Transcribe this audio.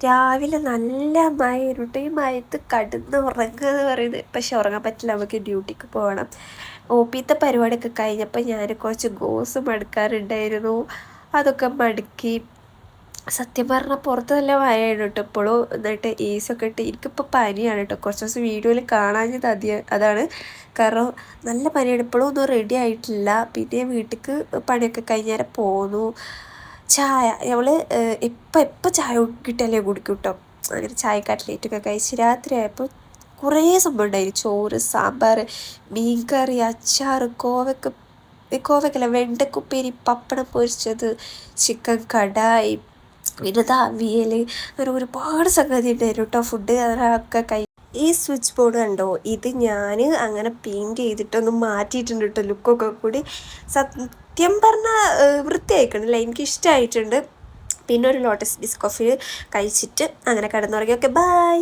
രാവിലെ നല്ല മഴയായിരുന്നു. ഈ മഴയത്ത് കടന്ന് ഉറങ്ങുക എന്ന് പറയുന്നത്, പക്ഷെ ഉറങ്ങാൻ പറ്റില്ല, നമുക്ക് ഡ്യൂട്ടിക്ക് പോകണം. OP-ത്തെ പരിപാടിയൊക്കെ കഴിഞ്ഞപ്പോൾ ഞാൻ കുറച്ച് ഗോസ് മടുക്കാറുണ്ടായിരുന്നു, അതൊക്കെ മടുക്കി. സത്യം പറഞ്ഞാൽ പുറത്ത് നല്ല മഴയാണ് കേട്ടോ ഇപ്പോഴും. എന്നിട്ട് ഒക്കെ ഇട്ട് എനിക്കിപ്പോൾ പനിയാണ് കേട്ടോ. കുറച്ച് ദിവസം വീഡിയോയിൽ കാണാഞ്ഞത് അതാണ് കാരണം. നല്ല പനിയാണ്, ഇപ്പോഴും ഒന്നും റെഡി ആയിട്ടില്ല. പിന്നെ വീട്ടിലേക്ക് പണിയൊക്കെ കഴിഞ്ഞേരം പോന്നു. ചായ ഞങ്ങൾ എപ്പോൾ ചായ കിട്ടിയാലേ കുടിക്കും കേട്ടോ. അങ്ങനെ ചായ കട്ട്ലേറ്റൊക്കെ കഴിച്ച് രാത്രിയായപ്പോൾ കുറേ സംഭവം ഉണ്ടായിരുന്നു. ചോറ്, സാമ്പാർ, മീൻകറി, അച്ചാർ, കോവക്കല്ല വെണ്ടക്കുപ്പേരി, പപ്പടം പൊരിച്ചത്, ചിക്കൻ കടായി, പിന്നെ അവിയൽ, അങ്ങനെ ഒരുപാട് സംഗതി ഉണ്ടായിരുന്നു കേട്ടോ. ഫുഡ് അതൊക്കെ ഈ സ്വിച്ച് ബോർഡ് കണ്ടോ, ഇത് ഞാൻ അങ്ങനെ പെയിൻറ് ചെയ്തിട്ടൊന്ന് മാറ്റിയിട്ടുണ്ട് കേട്ടോ, ലുക്കൊക്കെ കൂടി. സത്യം പറഞ്ഞാൽ വൃത്തിയായിക്കണില്ല, എനിക്കിഷ്ടമായിട്ടുണ്ട്. പിന്നെ ഒരു ലോട്ടസ് ബിസ്കോഫി കഴിച്ചിട്ട് അങ്ങനെ കിടന്നുറങ്ങി. Okay, by.